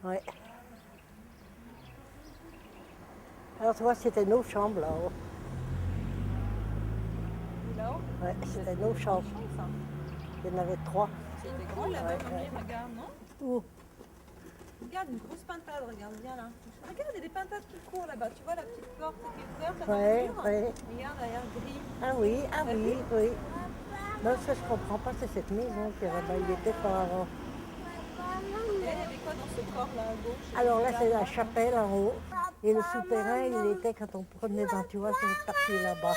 Ouais. Alors, tu vois, c'était nos chambres là-haut. Là-haut? Ouais, c'était nos chambres. Ça. Il y en avait 3. C'était grand là-bas, mamie, regarde, non? Où? Regarde, une grosse pintade, regarde, viens là. Regarde, il y a des pintades qui courent là-bas. Tu vois la petite porte qui est ouverte là dans le mur? Regarde, derrière gris. Ah oui, oui. Non, ça je comprends pas, c'est cette maison qui est là-bas, il était pas avant. Et il y avait quoi dans ce corps là à gauche? Alors là, c'est la chapelle en haut. Et le souterrain, il était quand on prenait dans, tu vois, cette partie là-bas.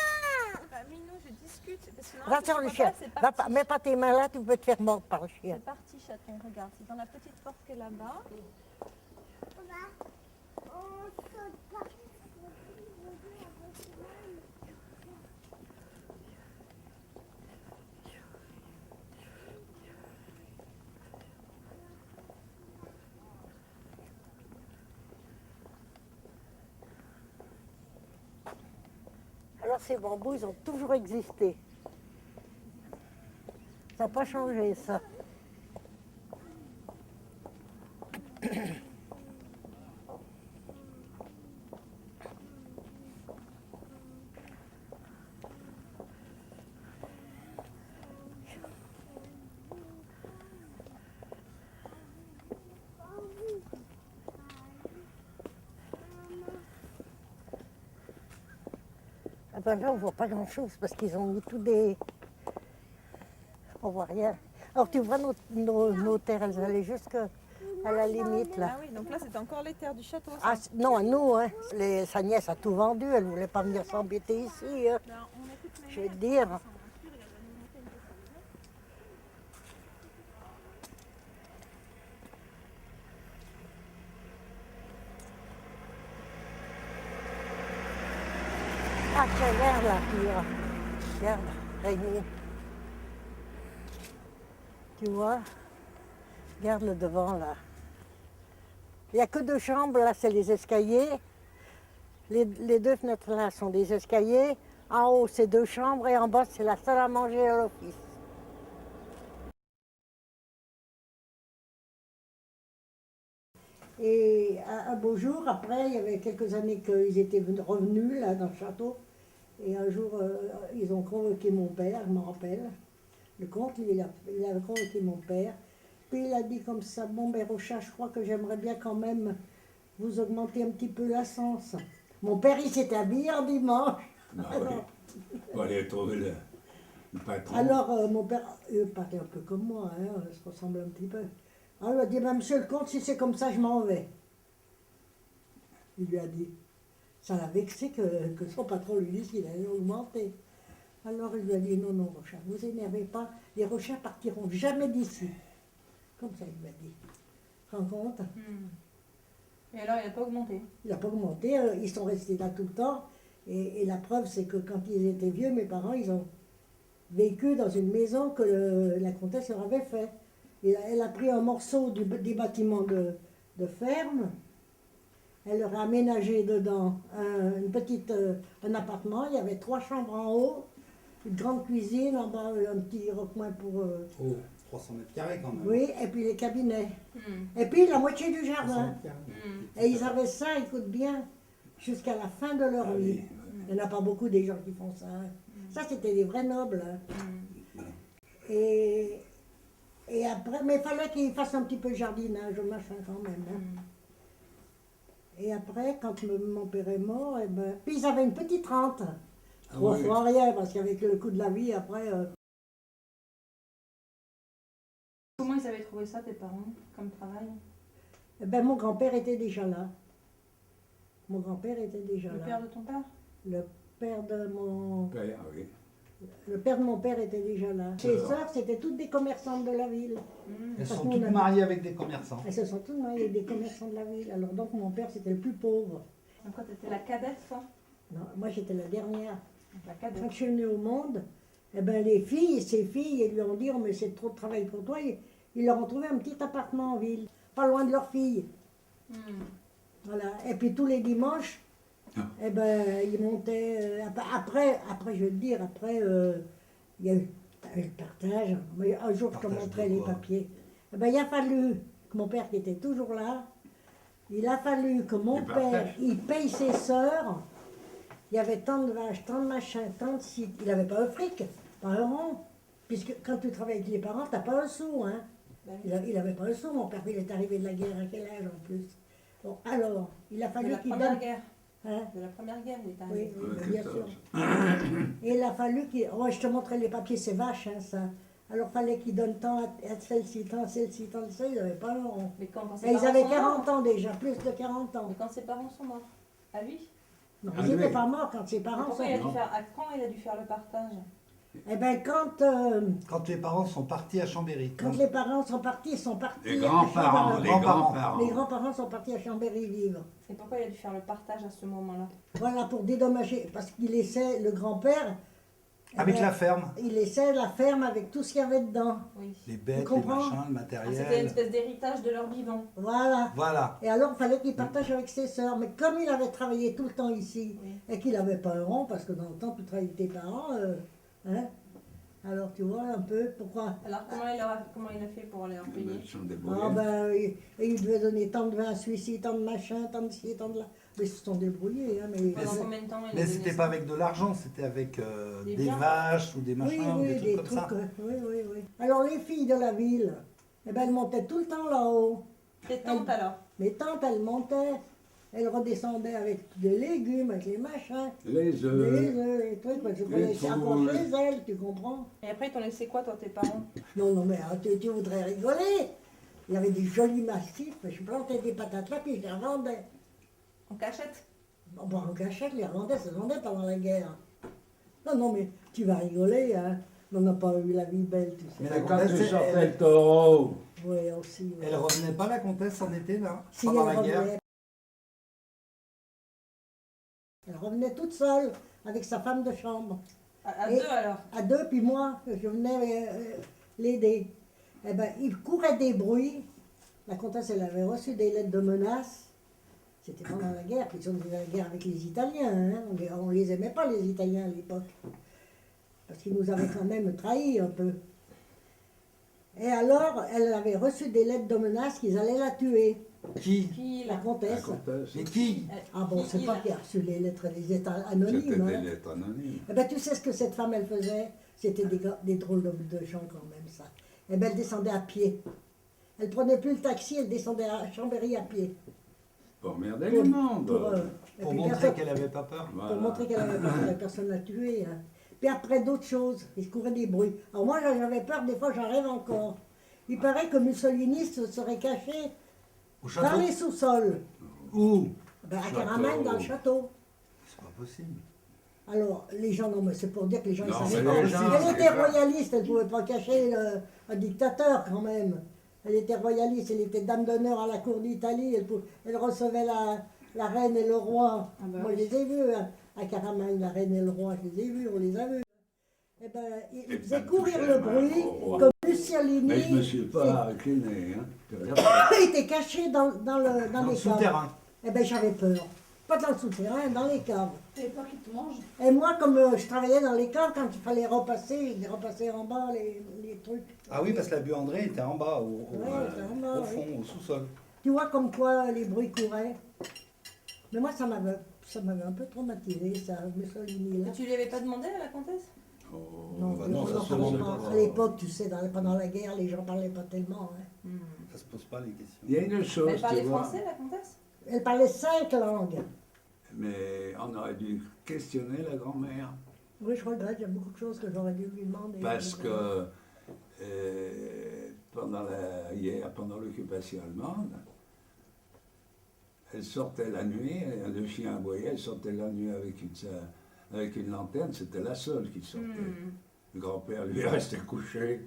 Bah, Minou, je discute. Parce que Va sur le chien. Va pas, mets pas tes mains là, tu peux te faire mordre par le chien. C'est parti, chaton, regarde. C'est dans la petite porte qui est là-bas. Alors ces bambous, ils ont toujours existé. Ça n'a pas changé, ça. Ah ben là, on ne voit pas grand-chose parce qu'ils ont mis tous des... On voit rien. Alors tu vois, nos terres, elles allaient jusqu'à la limite, là. Ah oui, donc là, c'était encore les terres du château. Ça. Ah, non, à nous, hein. Sa nièce a tout vendu, elle ne voulait pas venir s'embêter ici. Hein. Ben, on écoute Je vais te dire. Ah, tiens, regarde là, regarde, Rémi. Tu vois? Regarde le devant, là. Il n'y a que 2 chambres, là, c'est les escaliers. Les 2 fenêtres, là, sont des escaliers. En haut, c'est 2 chambres et en bas, c'est la salle à manger et l'office. Et un beau jour, après, il y avait quelques années qu'ils étaient revenus, là, dans le château. Et un jour, ils ont convoqué mon père, je m'en rappelle. Le comte, il a convoqué mon père. Puis il a dit comme ça, bon, ben Rocha, je crois que j'aimerais bien quand même vous augmenter un petit peu la sens. Mon père, il s'est habillé en dimanche. Bah oui. Pour aller trouver le patron. Alors, mon père, il parlait un peu comme moi, hein, il se ressemble un petit peu. Alors, il a dit, ben, monsieur le comte, si c'est comme ça, je m'en vais. Il lui a dit. Ça l'a vexé que son patron lui dise qu'il allait augmenter. Alors il lui a dit, non, Rocha, ne vous énervez pas, les Rochers partiront jamais d'ici. Comme ça, il lui a dit. Rends compte? Et alors, il n'a pas augmenté? Il n'a pas augmenté, ils sont restés là tout le temps. Et la preuve, c'est que quand ils étaient vieux, mes parents, ils ont vécu dans une maison que la comtesse leur avait fait. Et elle a pris un morceau des bâtiments de ferme. Elle leur a aménagé dedans un appartement. Il y avait 3 chambres en haut, une grande cuisine, en bas un petit recoin pour... Oh, 300 mètres carrés quand même. Oui, et puis les cabinets. Et puis la moitié du 300 jardin. mètres carrés. Et ils avaient ça, écoute bien, jusqu'à la fin de leur vie. Il n'y en a pas beaucoup des gens qui font ça. Hein. Ça, c'était des vrais nobles. Hein. Et après, mais il fallait qu'ils fassent un petit peu de jardinage, machin quand même. Hein. Et après, quand mon père est mort, eh ben, puis ils avaient une petite rente. Trois fois rien, parce qu'avec le coût de la vie, après... Comment ils avaient trouvé ça, tes parents, comme travail? Eh ben, mon grand-père était déjà là. Mon grand-père était déjà là. Le père de ton père? Le père de mon... Père, oui. Le père de mon père était déjà là. Ses sœurs, c'était toutes des commerçantes de la ville. Elles sont toutes mariées avec des commerçants. Elles se sont toutes mariées avec des commerçants de la ville. Alors donc mon père, c'était le plus pauvre. Donc toi, tu étais la cadette, hein? Non, moi, j'étais la dernière. La cadette. Quand je suis venue au monde, eh ben, les filles, ses filles, elles lui ont dit, oh, mais c'est trop de travail pour toi. Ils leur ont trouvé un petit appartement en ville, pas loin de leur fille. Voilà. Et puis tous les dimanches, eh ben, ils montaient. Après, je veux te dire, après, il y a eu le partage. Mais un jour, je te montrerai les papiers. Eh ben, il a fallu que mon père, qui était toujours là, Il a fallu que mon Il père, partage. il paye ses sœurs. Il y avait tant de vaches, tant de machins, tant de sites. Il n'avait pas un fric, pas un rond. Puisque quand tu travailles avec les parents, tu n'as pas un sou. Hein. Ben oui. Il n'avait pas un sou, mon père. Il est arrivé de la guerre à quel âge en plus. Bon, alors, il a De fallu la qu'il première donne. guerre. Hein. De la première guerre, il est Oui, arrivé. oui, Ouais, bien 14. sûr. Et il a fallu qu'il. Oh, je te montrais les papiers, c'est vache, hein, ça. Alors, il fallait qu'il donne tant à celle-ci, tant à celle-ci, tant à celle-ci. Il n'avait pas le rond. Mais quand ses Et ils parents avaient sont 40 morts. ans déjà, plus de 40 ans. Mais quand ses parents sont morts. À lui. Non, Ah, ils n'étaient oui. pas morts quand ses Mais parents pourquoi sont il a dû morts. faire, à quand il a dû faire le partage? Eh bien, Quand les parents sont partis à Chambéry. quand les parents sont partis, ils sont partis. Les à grands-parents, Chambéry. les Grands-parents. grands-parents. Les grands-parents sont partis à Chambéry vivre. Et pourquoi il a dû faire le partage à ce moment-là? Voilà, pour dédommager. Parce qu'il laissait le grand-père. eh Avec ben, la ferme. Il laissait la ferme avec tout ce qu'il y avait dedans. Oui. Les bêtes, les comprends machins, le Ah, c'était une matériel. espèce d'héritage de leur vivant. Voilà. Voilà. Et alors, il fallait qu'il partage avec ses sœurs. Mais comme il avait travaillé tout le temps ici, Oui. et qu'il n'avait pas un rond, parce que dans le temps, tu travailles avec tes parents, hein, alors tu vois un peu pourquoi. Alors comment il a fait pour leur payer? Ils sont débrouillés. Ah ben, il devait donner tant de vin à celui-ci, tant de machin, tant de ci, tant de là. Mais ils se sont débrouillés. Hein, mais Pendant combien de temps il a Mais donné c'était ça? pas avec de l'argent, c'était avec Des des biens. vaches ou des machins, oui, oui, des des trucs comme ça. oui, oui, oui. Alors les filles de la ville, eh ben, elles montaient tout le temps là-haut. Tes tantes alors? Mes tantes, elles montaient, elles redescendaient avec des légumes, avec les machins, Les les œufs. œufs, les trucs, parce que les laisser encore poules. chez elles, tu comprends? Et après, ils t'ont laissé quoi, toi, tes parents? Non, non, mais tu voudrais rigoler. Il y avait des jolis massifs, je plantais des patates là, puis je les revendais. En cachette? Bon, en cachette, les revendais, ça se vendait pendant la guerre. Non, non, mais tu vas rigoler, hein. On n'a pas eu la vie belle, tu sais. Mais Et la quand comtesse, tu sortais elle, le taureau, Oui, aussi. ouais. elle revenait pas, la comtesse, en été, là, Si pendant elle la guerre. revenait. Elle revenait toute seule, avec sa femme de chambre. À Et- deux alors? À deux, puis moi, je venais l'aider. Eh ben, il courait des bruits. La comtesse, elle avait reçu des lettres de menaces. C'était pendant la guerre, puis ils ont eu la guerre avec les Italiens. Hein. On les aimait pas, les Italiens, à l'époque. Parce qu'ils nous avaient quand même trahis un peu. Et alors, elle avait reçu des lettres de menaces qu'ils allaient la tuer, Qui Qui la là? la comtesse. comtesse, Mais qui Ah bon, c'est Qui, pas là? qui a reçu les lettres des États c'était anonymes. des Hein. lettres anonymes. Eh ben, tu sais ce que cette femme, elle faisait? C'était des drôles de gens quand même, ça. Eh ben, elle descendait à pied. Elle prenait plus le taxi, elle descendait à Chambéry à pied. Pour emmerder le monde. Et Pour puis montrer personne- qu'elle avait pas peur. Voilà. pour montrer qu'elle avait peur, la personne l'a tuée. Hein. Puis après, d'autres choses, il se courait des bruits. Alors moi, j'avais peur, des fois, j'en rêve encore. Il paraît que Mussolini se serait caché Au dans château les sous-sols. Où Ben, à Château. Caramel, dans le château. C'est pas possible. Alors, les gens, non, mais c'est pour dire que les gens, Non, ils savaient mais pas. les gens, Elle c'est était pas- royaliste, elle ne pouvait pas cacher un dictateur quand même. Elle était royaliste, elle était dame d'honneur à la cour d'Italie, elle recevait la reine et le roi. Ah bah Moi, oui. je les ai vus hein, à Caramel, la reine et le roi, je les ai vus, on les a vus. Eh ben, Et il pas faisait de courir toucher le la main bruit au roi. comme Mussolini. Mais je me suis pas incliné. Hein. Tu regardes. Il était caché dans Dans les le caves. souterrain. Eh ben, j'avais peur. Pas dans le souterrain, dans les caves. T'avais peur qu'ils te mangent? Et moi, comme je travaillais dans les caves, quand il fallait repasser, je repassais en bas les trucs. Ah oui, parce que la buanderie était en bas, Ouais, c'était en bas, au oui. fond, au sous-sol. Tu vois comme quoi les bruits couraient. Mais moi, ça m'avait un peu traumatisé, ça, Mussolini, là. Mais tu lui avais pas demandé à la comtesse? Oh, Non, bah mais non, on ça n'en se parlait demande pas. pas. À l'époque, tu sais, pendant la guerre, les gens parlaient pas tellement. Hein. Ça se pose pas les questions. Il y a une Mais chose, elle parlait tu vois, français, la comtesse? Elle parlait 5 langues. mais on aurait dû questionner la grand-mère. Oui, je regrette, il y a beaucoup de choses que j'aurais dû lui demander. Parce que pendant l'occupation allemande, elle sortait la nuit, le chien aboyait, elle sortait la nuit avec une lanterne, c'était la seule qui sortait. Le grand-père lui restait couché.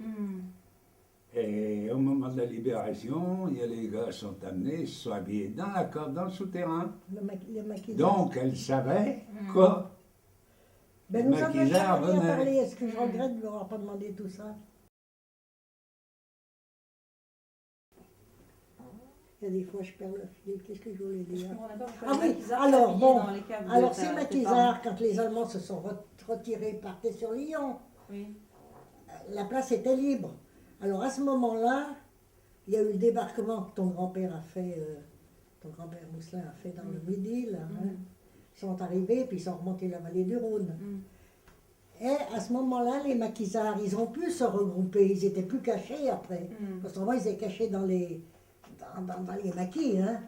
Et au moment de la libération, il y a les gars sont amenés, ils se sont habillés dans la cave, dans le souterrain. Le maquillage. Donc elle savait quoi. Ben, nous le avons maquillage jamais rien venait. parlé. Est-ce que je regrette de ne lui avoir pas demandé tout ça? Il y a des fois, je perds le fil. Qu'est-ce que je voulais Je dire? comprenais pas pourquoi Ah les oui, maquisards alors, s'habillaient bon, dans les caves de Alors, ta- ces tes parents. maquisards, quand les Allemands se sont retirés, partaient sur Lyon, Oui. la place était libre. Alors, à ce moment-là, il y a eu le débarquement que ton grand-père a fait, ton grand-père Mousselin a fait dans le Midi, là. Hein. Ils sont arrivés, puis ils sont remontés la vallée du Rhône. Et à ce moment-là, les maquisards, ils ont pu se regrouper, ils étaient plus cachés après. Parce qu'avant, ils étaient cachés dans les maquis. Hein.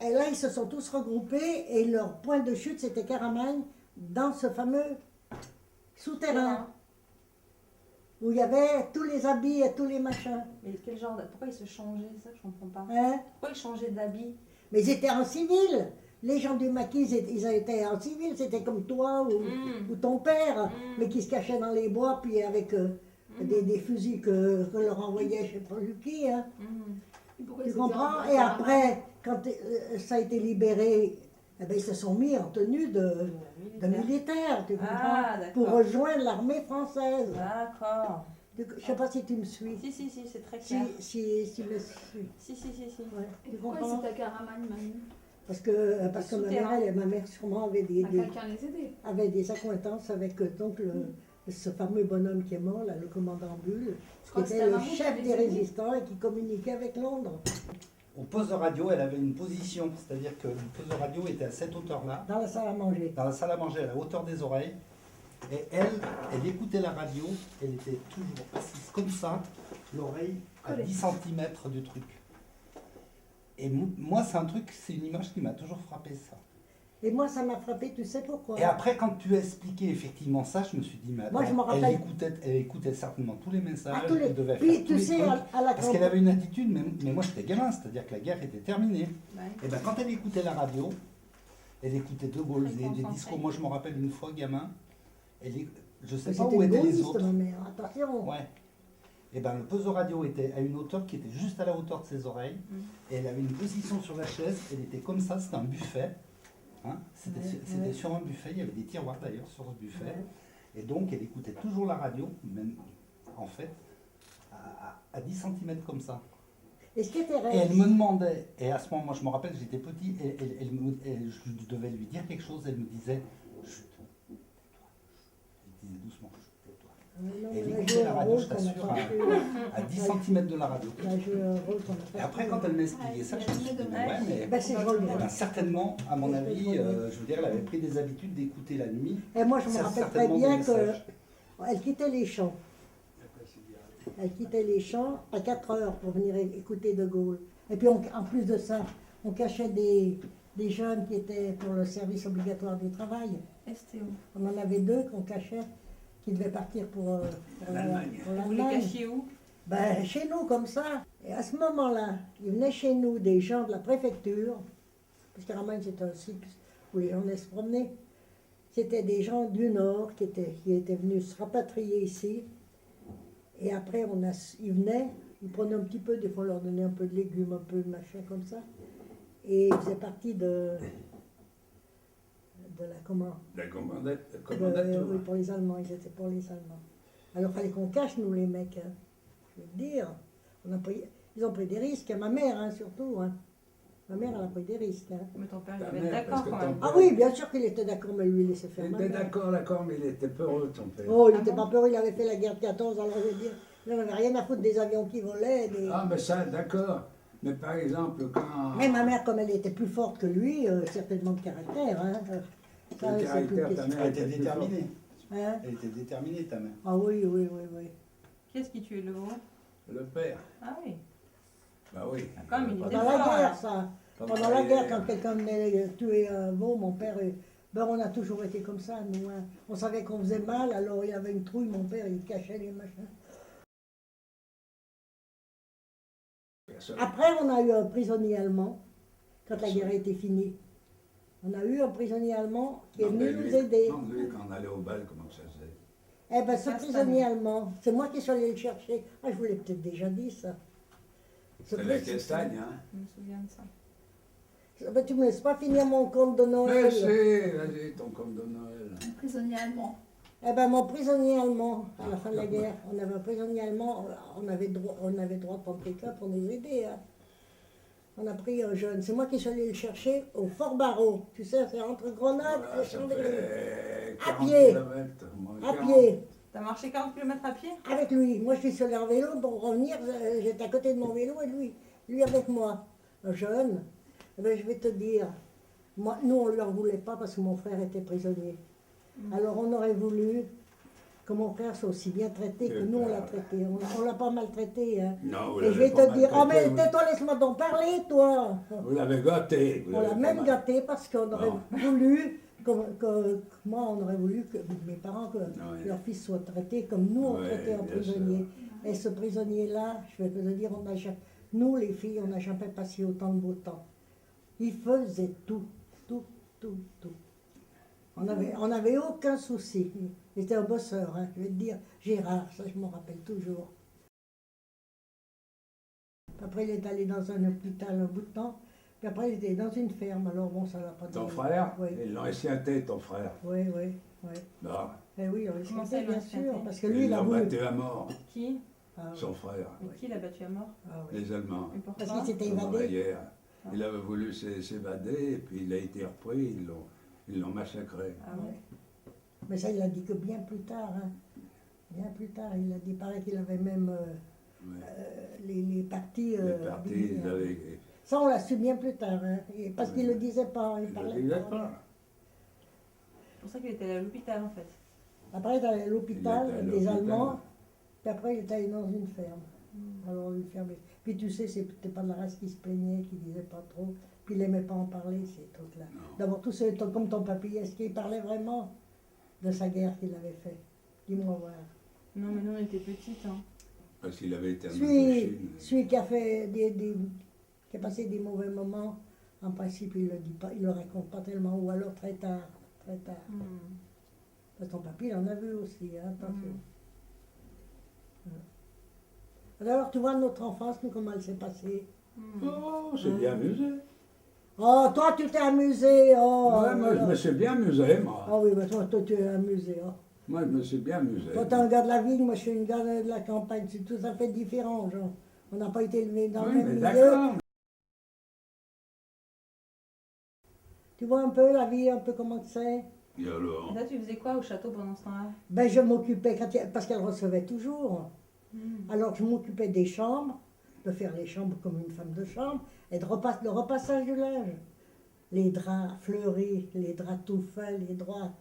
Et là, ils se sont tous regroupés et leur point de chute, c'était Caramagne, dans ce fameux souterrain, où il y avait tous les habits et tous les machins. Mais quel genre pourquoi ils se changeaient, ça je comprends pas. Hein. Pourquoi ils changeaient d'habit? Mais ils étaient en civil. Les gens du maquis, ils étaient en civil, c'était comme toi ou ton père, mais qui se cachaient dans les bois, puis avec des fusils que leur envoyait je ne sais pas qui. Hein. Tu comprends? Et après, quand ça a été libéré, eh ben, ils se sont mis en tenue de militaire, tu comprends? Ah, pour rejoindre l'armée française. D'accord. Je ne sais pas si tu me suis. Si, c'est très clair. Si me suis. Si. Ouais. Et Tu pourquoi comprends? c'est à Caramagne, Manu? Parce que ma mère sûrement avait Quelqu'un les aidait. avait des accointances avec donc ce fameux bonhomme qui est mort, là, le commandant Bulle, Je qui crois que était c'était le maman qui chef les des aidait. résistants et qui communiquait avec Londres, Au poste de radio, elle avait une position, c'est-à-dire que le poste de radio était à cette hauteur-là, dans la salle à manger. dans la salle à manger, à la hauteur des oreilles. Et elle écoutait la radio, elle était toujours assise comme ça, l'oreille à 10 cm du truc. Et moi, c'est une image qui m'a toujours frappé, ça. Et moi, ça m'a frappé, tu sais pourquoi? Et après, quand tu as expliqué effectivement ça, je me suis dit, mais attends, Moi, je me rappelle- elle écoutait certainement tous les messages, À tous les- elle devait Puis, faire tous tu les sais, trucs, à la parce qu'elle avait une attitude, mais moi j'étais gamin, c'est-à-dire que la guerre était terminée. Ouais. Et bien quand elle écoutait la radio, elle écoutait De Gaulle, Très des concentrée. discours. Moi je me rappelle une fois, gamin, je sais Mais pas c'était où une étaient les gaulliste, autres. ma mère, attention. Ouais. Et ben le poste de radio était à une hauteur qui était juste à la hauteur de ses oreilles. Et elle avait une position sur la chaise, elle était comme ça, c'était un buffet. Hein, c'était sur un buffet, il y avait des tiroirs d'ailleurs sur ce buffet. Et donc elle écoutait toujours la radio, même en fait, à 10 cm comme ça. Et ce qui était Et elle me demandait, et à ce moment, moi je me rappelle, j'étais petit, et je devais lui dire quelque chose, elle me disait, chut, tais-toi, elle disait doucement, chut, tais-toi. Et elle écoutait la radio, je t'assure, à 10 cm de la radio. Et après, quand elle m'a expliqué ça, je me suis dit, ouais, mais Ben, c'est drôle. eh ben, certainement, à mon avis, je veux dire, elle avait pris des habitudes d'écouter la nuit. Et moi, je me C'est rappelle très certainement bien des messages. qu'elle quittait les champs. Elle quittait les champs à 4 heures pour venir écouter De Gaulle. Et puis, en plus de ça, on cachait des jeunes qui étaient pour le service obligatoire du travail. STO. On en avait 2 qu'on cachait, qui devaient partir pour l'Allemagne. Vous les cachiez où? Ben, chez nous, comme ça. Et à ce moment-là, il venait chez nous des gens de la préfecture, parce que Caramagne, c'était un site où les gens venaient se promener. C'était des gens du Nord qui étaient venus se rapatrier ici. Et après, ils venaient, ils prenaient un petit peu, des fois on leur donnait un peu de légumes, un peu de machin comme ça. Et ils faisaient partie de la comment La oui, commandature. pour les Allemands, ils étaient pour les Allemands. Alors il fallait qu'on cache, nous, les mecs. Hein. Je veux te dire. Ils ont pris des risques, ma mère hein, surtout. Hein. Ma mère, elle a pris des risques. Hein. Mais ton père, il Ta devait mère, être parce d'accord que quand même. ton Ah oui, bien sûr qu'il était d'accord, mais lui, il laissait faire Il ma était mère. d'accord, mais il était peureux, ton père. Oh, il Ah n'était bon pas peureux, il avait fait la guerre de 14, alors je veux dire, il n'en avait rien à foutre des avions qui volaient. Ah, mais ça, d'accord. Mais par exemple, quand. Mais ma mère, comme elle était plus forte que lui, certainement de caractère. Hein. Ça, Le c'est plus caractère, ta question. mère Elle était déterminée. Hein. Elle était déterminée, ta mère. Ah oui, oui, oui, oui. Qu'est-ce qui tuait le veau? Le père. Ah oui. Bah oui. Quand même, il était Pendant la fort, guerre, hein. ça. Comme Pendant la les- guerre, quand quelqu'un venait tuer un veau, mon père, ben, on a toujours été comme ça, nous. Hein. On savait qu'on faisait mal, alors il y avait une trouille, mon père, il cachait les machins. Après, on a eu un prisonnier allemand, quand la guerre a été finie. On a eu un prisonnier allemand qui est Non, mais venu lui- nous aider. Non, lui, quand on allait au bal, comment ça se faisait? Eh ben, ce Ça, c'est prisonnier pas allemand, c'est moi qui suis allé le chercher. Ah, je vous l'ai peut-être déjà dit, ça. Ce C'est la pris- castagne, hein? Je me souviens de ça. Ben, tu me laisses pas finir mon conte de Mais Noël. c'est, vas-y, ton compte de Noël. Un prisonnier allemand. Eh ben, mon prisonnier allemand, à la fin de la guerre, on avait un prisonnier allemand, on avait droit de prendre quelqu'un pour nous aider. Hein. On a pris un jeune. C'est moi qui suis allé le chercher au Fort Barreau. Tu sais, c'est entre Grenade Voilà, et ça Chambéry. fait À 40 pied. kilomètres, moi, À 40. pied, T'as marché 40 km à pied? avec lui. Moi, je suis sur leur vélo pour revenir. J'étais à côté de mon vélo et lui avec moi. jeune. Eh ben, je vais te dire, moi, nous, on ne lui en voulait pas parce que mon frère était prisonnier. Alors, on aurait voulu que mon frère soit aussi bien traité que nous, on l'a traité. On l'a pas maltraité. Hein. Non, vous Et je l'avez vais pas te dire, oh, mais maltraité, vous- tais-toi, laisse-moi donc parler, toi. Vous l'avez gâté. vous On l'a l'avez même pas mal- gâté parce qu'on aurait Non. voulu, moi, on aurait voulu que mes parents, que Ouais. leur fils soit traité comme nous, on Ouais, traitait un bien prisonnier. Et ce prisonnier-là, je vais te le dire, nous, les filles, on n'a jamais passé autant de beau temps. Il faisait tout, tout, tout, tout. On n'avait aucun souci. Il était un bosseur, hein, je vais te dire. Gérard, ça je m'en rappelle toujours. Après, il est allé dans un hôpital un bout de temps. Puis après, il était dans une ferme. Alors bon, ça l'a pas Ton donné. frère Oui, Ils l'ont escienté, ton frère. oui, oui. Oui. Non. Eh oui, on Comment le ça, ils l'ont bien escienté sûr. Parce que lui, Ils il a l'ont voulu. battu à mort, Qui Ah, oui. son frère. Et qui l'a battu à mort Ah, oui. Les Allemands. Et pourquoi Parce qu'il s'était Pendant évadé. la guerre. Il avait voulu s'évader, et puis il a été repris, ils l'ont massacré. Ah ouais. Mais ça, il l'a dit que bien plus tard. Hein. Bien plus tard, il a dit, pareil qu'il avait même Ouais. les parties. Les partis, du- ils avaient. Ça, on l'a su bien plus tard. Hein. Et parce qu'il ne le disait pas, il Ils le parlait disaient pas. pas. C'est pour ça qu'il était allé à l'hôpital en fait. Après, il est allé à Il était à l'hôpital des l'hôpital. Allemands. Puis après, il est allé dans une ferme. Alors, une ferme. Puis tu sais, c'était pas de la race qui se plaignait, qui disait pas trop. Puis il n'aimait pas en parler, ces trucs-là. Non. D'abord, tout ce comme ton papy, est-ce qu'il parlait vraiment de sa guerre qu'il avait fait? Dis-moi voir. Non mais nous on était petites. Hein. Parce qu'il avait été en Celui, Indochine. celui qui a fait qui a passé des mauvais moments, en principe, il le dit pas, il le raconte pas tellement, ou alors très tard, très tard. Parce que ton papy, il en a vu aussi, hein, attention. Alors, tu vois, notre enfance, nous, comment elle s'est passée? Oh, c'est bien amusé. Oh, toi, tu t'es amusé, oh! Ouais, moi, je me suis bien amusé, moi. Ah oui, mais toi, tu es amusé, oh. Moi, je me suis bien amusé. Toi, t'es un gars de la ville, moi, je suis une gars de la campagne, c'est tout à fait différent, genre. On n'a pas été élevés dans Oui, le même mais milieu. d'accord. Tu vois un peu la vie, un peu comment c'est? Et alors Et là tu faisais quoi au château pendant ce temps-là Ben, je m'occupais, parce qu'elle recevait toujours. Alors, je m'occupais des chambres, de faire les chambres comme une femme de chambre, et le repassage du linge. Les draps fleuris, les draps tout faits, les draps.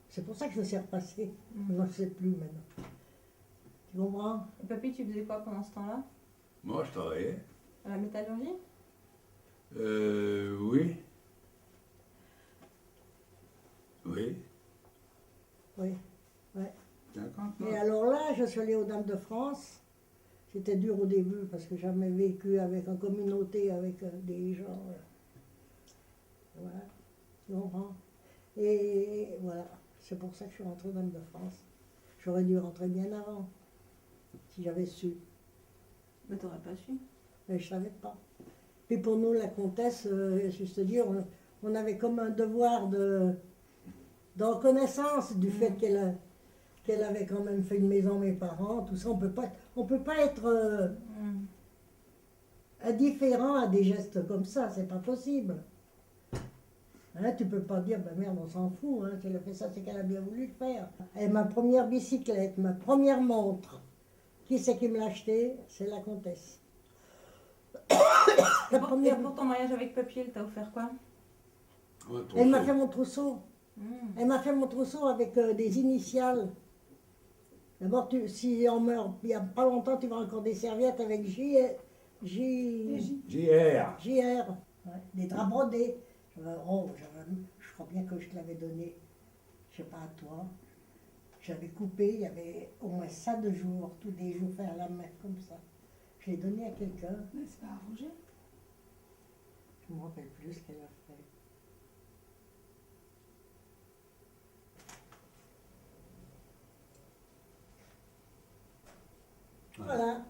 C'est pour ça que je me suis repassée. Je ne sais plus maintenant. Tu comprends? Et papy tu faisais quoi pendant ce temps-là Moi, je travaillais. À la métallurgie Oui. Oui. Oui. Ouais. D'accord. Et alors là, je suis allée aux Dames de France. C'était dur au début parce que j'avais vécu avec une communauté, avec des gens. Voilà. Tu comprends? Et voilà. C'est pour ça que je suis rentrée aux Dames de France. J'aurais dû rentrer bien avant, si j'avais su. Mais t'aurais pas su. Mais je ne savais pas. Puis pour nous, la comtesse, juste dire, on avait comme un devoir de reconnaissance du fait qu'elle avait quand même fait une maison, mes parents, tout ça. On peut pas être indifférent à des gestes comme ça, c'est pas possible. Hein, tu peux pas dire, ben merde, on s'en fout, hein, si elle a fait ça, c'est qu'elle a bien voulu le faire. Et ma première bicyclette, ma première montre, qui c'est qui me l'a achetée? C'est la comtesse. Et La pour, première- et pour ton mariage avec papy, elle t'a offert quoi Ouais, trop Elle m'a chaud. fait mon trousseau. Elle m'a fait mon trousseau avec des initiales. D'abord, si on meurt il n'y a pas longtemps, tu vas encore des serviettes avec JR. JR. Ouais, des draps brodés. Je crois bien que je te l'avais donné, je sais pas à toi. J'avais coupé, il y avait au moins ça de jours, tous des jours fait à la main, comme ça. Je l'ai donné à quelqu'un, Mais c'est pas arrangé. je ne me rappelle plus ce qu'elle a fait. Voilà.